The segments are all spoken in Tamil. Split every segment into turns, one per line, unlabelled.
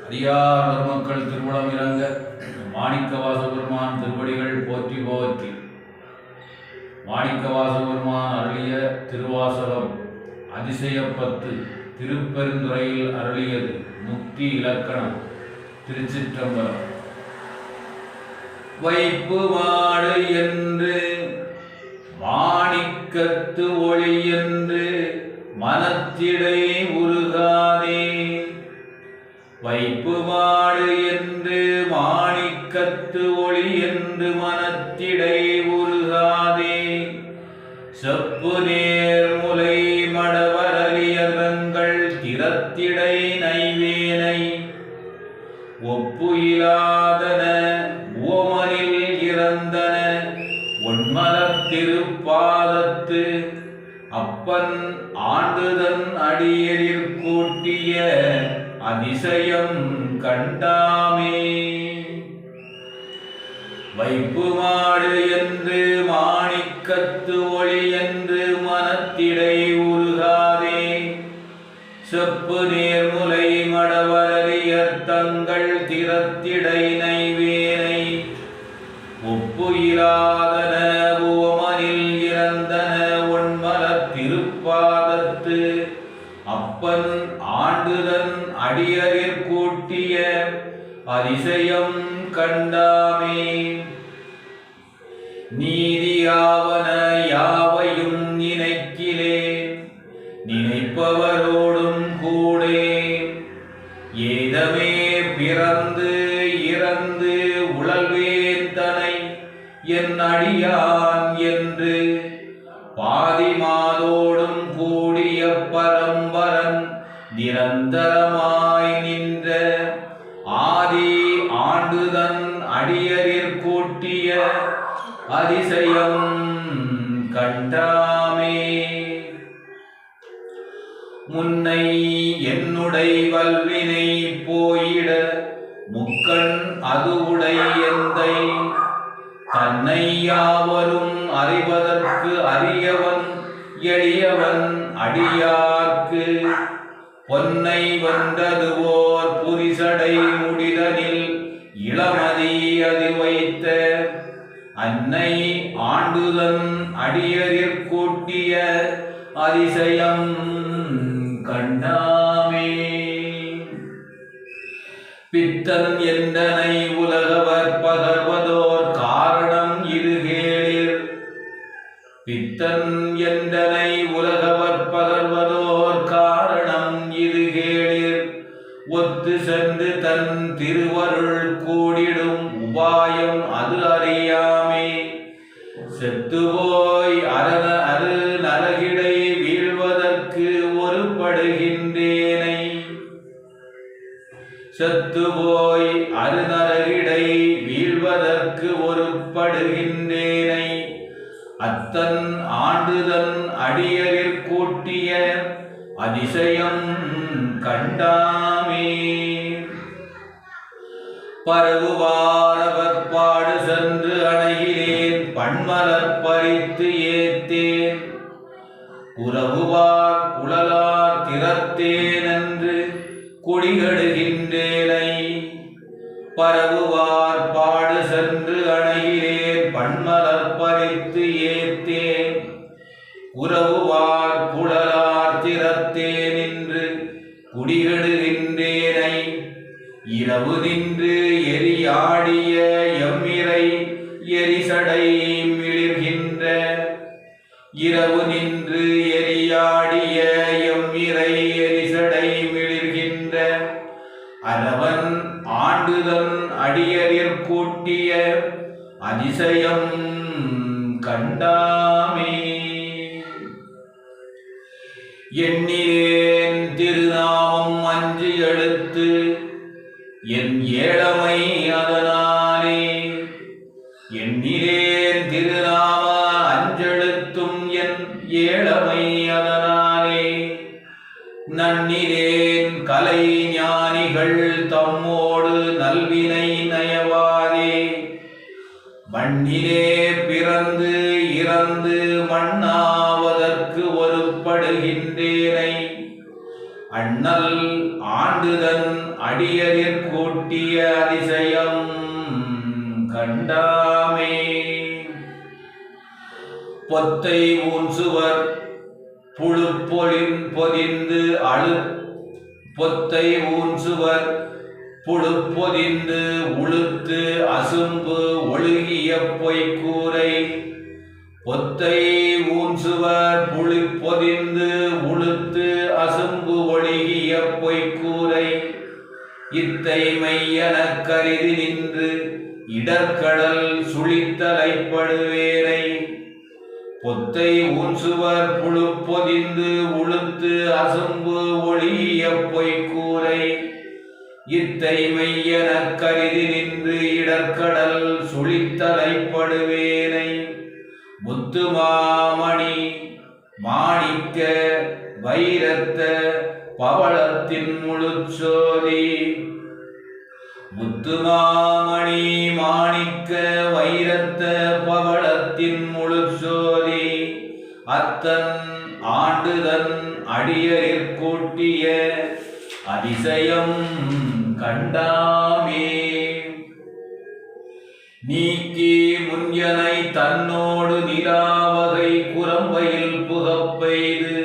அடியார் பெருமக்கள் திருவுளம் இறங்க மாணிக்கவாச பெருமான் திருவடிகள் போற்றி போற்றி. மாணிக்கவாச பெருமான் அருளிய திருவாசகம் அதிசயப்பத்து திருப்பெருந்துறையில் அருளியது முக்தி இலக்கணம். திருச்சிற்றம்பலம். வைப்பு மாடு என்று மாணிக்கத்து ஒளி என்று மனத்திடை உருகாதே. வைப்பு மாடு என்று மாணிக்கத்து ஒளி என்று மனத்திடை உருகாதே. செப்பு நேர் முலை மடவரலியர்கள் திறத்திடை நைவேனை ஒப்பு இலாதன ஓமனில் இறந்தன ஒன்மலர் திருப்பாதத்து அப்பன் ஆண்டுதன் அடியரில் கூட்டிய அதிசயம் கண்டாமே. வைப்பு மாடு என்று மாணிக்கத்து ஒளி என்று மனத்திடை உருகாதே. செப்பு நேர்முலை மடவரலியர் தங்கள் திறத்திடை நைவேனை ஒப்பு இலாதன ஓமனில் இறந்தன ஒன்மலர் திருப்பாதத்து அப்பன் ஆண்டுதன் அடியரில் கூட்டிய அதிசயம் கண்டாமே. நீதியாவன யாவையும் நினைக்கிலே நினைப்பவரோடும் கூடே. ஏதமே பிறந்து இறந்து உழல்வேன் தனை என் அடியான் என்று பாதி மாதோடும் கூடிய பரம்பரன் நிரந்தரமாய் நின்ற ஆதி ஆண்டுதன் அடியரில் கூட்டிய அதிசயம் கண்டாமே. முன்னை என்னுடை வல்வினை போயிட முக்கண் அதுவுடை எந்தை தன்னை யாவரும் அறிவதற்கு அரியவன் எளியவன் அடியார்க்கு பொன்னை வென்றதுவோர் புரிசடை முடிதனில் இளமதி அது வைத்த அன்னை ஆண்டுதன் அடியரில் கூட்டிய அதிசயம் கண்டாமே. பித்தன் என்றனை உலகவர் பகர்வதோர் காரணம் இது கேளிர். பித்தன் என்றனை உலகவர் பகர்வதோர் காரணம் இது கேளிர். ஒத்து சென்று தன் திருவருள் கூடிடும் உபாயம் அது அறியாமே. செத்துவோய் அரு நரகிடை வீழ்வதற்கு ஒருபடுகின்றேனை. செத்துவோய் அருநரகிடை வீழ்வதற்கு ஒருபடுகின்றேனை அத்தன் ஆண்டுதன் அடியரில் கூட்டிய அதிசயம் கண்டாமே. பரவுவாரவர் பாடு சென்று அணைகிறேன் பண்மலர் பறித்து ஏத்தேன். உறவுவார் குழலார் திறத்தேன் என்று குடிகடுகின்றேனை. பரவுவார் பாடு சென்று அணைகிறேன் பண்மலர் பறித்து ஏத்தேன். உறவுவார் குழலார் திறத்தேன் என்று குடிகடுகின்றேனை. இரவு நின்று எரியாடிய எம்மிரை எரிசடை மிளிர்கின்ற. இரவு நின்று எரியாடிய எம்மிரை எரிசடை மிளிர்கின்ற அரவன் ஆண்டுதன் அடியரில் கூட்டிய அதிசயம் கண்டாமே. எண்ணிலேன் திருநாமம் அஞ்சு எழுத்து என் ஏழமை அதனாலே. எண்ணிலேன் திருநாம அஞ்செழுத்தும் என் ஏழமை அதனாலே. நன்னிலேன் கலை ஞானிகள் தம்மோடு நல்வினை நயவாதே. மண்ணிலே பிறந்து இறந்து மண்ணாவதற்கு ஒருபடுகின்றேனை. அண்ணல் ஆண்டுதன் அடியரிற் கூட்டிய அதிசயம் கண்டாமே. பொத்தை ஊன்சுவர் புழுப்பொழின் பொதிந்து பொத்தை ஊன்சுவர் புழுப்பொதிந்து உளுத்து அசும்பு ஒழுகிய பொய்க்கூரை. பொத்தை ஊன்சுவர் புழுப்பொதிந்து உளுத்து அசும்பு ஒழுகிய பொய்க்கூரை. இத்தை மெய்யெனக் கருதி நின்று இடர்கடல் சுழித்தலைப்படுவேனை. பொத்தை ஊன்சுவர் புழுப்பொதிந்து உளுத்து அசும்பு ஒழிய பொய்க்கூரை. இத்தை மெய்யெனக் கருதி நின்று இடர்கடல் சுழித்தலைப்படுவேனை. முத்துமாமணி மாணிக்க வைரத்த பவளத்தின் முழுச்சோதி. முத்துமாமணி மாணிக்க வைரத்த பவளத்தின் முழுச்சோதி. அத்தன் ஆண்டுதன் அடியரிற் கூட்டிய அதிசயம் கண்டாமே. நீக்கி முன்யனை தன்னோடு நிலாவகை குரம்பையில் புகப்பெய்து.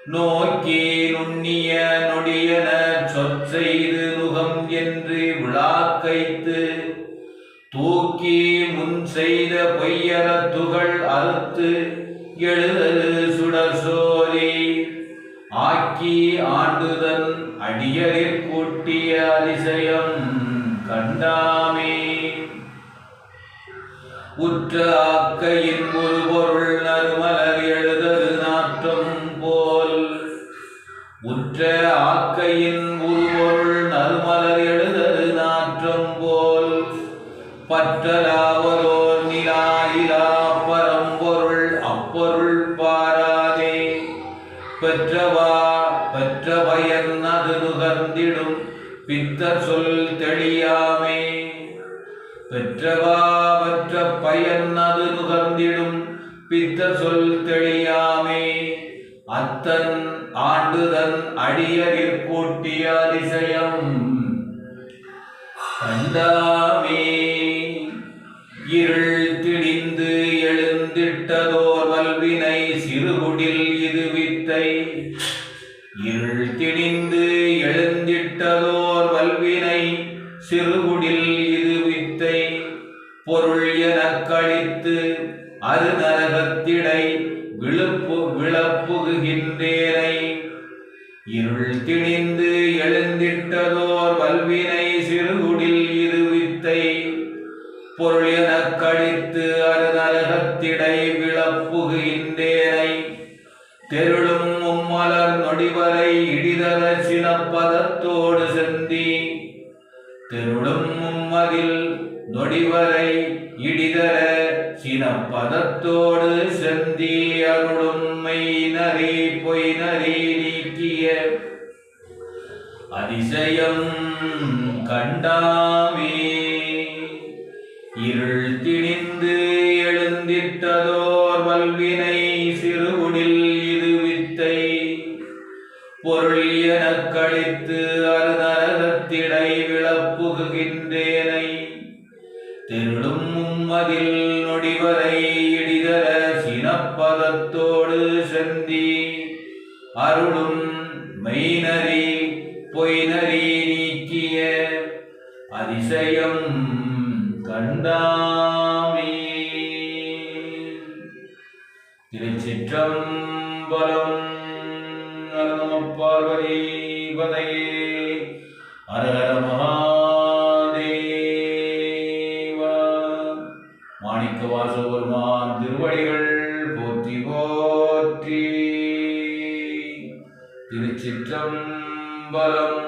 நோக்கி நுண்ணிய நொடியன சொற்செய்து நுகம் என்று விழாக்கைத்து. தூக்கி முன் செய்த பொய்யர துகள் அறுத்து எழுதது சுடர் சோதி. ஆக்கி ஆண்டுதன் அடியரிற் கூட்டிய அதிசயம் கண்டாமே. உற்ற ஆக்கையின் ஒரு பொருள் நறுமலர் எழுதது நாற்றம் போல். உற்ற ஆக்கையின் ஒரு பொருள் நறுமலர் எழுதது நாற்றம் போல். பற்றலாவதோர் நிலாயிலா பரம்பொருள் அப்பொருள் பாராதே. பெற்றவா பெற்ற பயன் அது நுகர்ந்திடும் பித்த சொல் தெளியாமே. பெற்றவா பெற்ற பயன் அது நுகர்ந்திடும் பித்த சொல் தெளியாமே. அத்தன் ஆண்டுதன் அடியரிற் கூட்டிய அதிசயம் கண்டாமே. இருள் திணிந்து எழுந்திட்டதோர் வல்வினை சிறுகுடில் இது வித்தை. இருள் திணிந்து எழுந்திட்டதோர் வல்வினை சிறுகுடில் இது வித்தை. பொருள் எனக் கழித்து அருநரகத்திடை விளப்புகின்றேனை. இருள் திணிந்து எழுந்திட்டதோர் வல்வினை சிறுகுடில் இது வித்தை. பொருள் எனக் கழித்து அருநரகத்திடை விளப்புகின்றேனை. தெருளும் மும்மலர் நொடிவரை இடிதர சினப்பதத்தோடு செந்தி. தெருளும் மும்மதில் நொடிவரை இடிதர சினப்பதத்தோடு செந்தி. அருளும் மெய்நறி பொய்நறி நீக்கிய அதிசயம் கண்டாமே. இருள் திணிந்து எழுந்திட்டதோர் வல்வினை சிறுகுடில் இது வித்தை. பொருள் எனக் கழித்து அருநரகத்திடை விளப்புகின்றேனை. தெருளும் மும்மதில் நொடிவரை இடிதர சினப்பதத்தோடு செந்தி. அருளும் மெய்நறி பொய்நறி நீக்கிய அதிசயம் கண்டாமே. திருச்சிற்றம்பலம். நம பார்வதீபதையே. ஹரஹர மகாதேவா. மாணிக்க வாசகபெருமான் திருவடிகள் போற்றி போற்றி. திருச்சிற்றம்பலம்.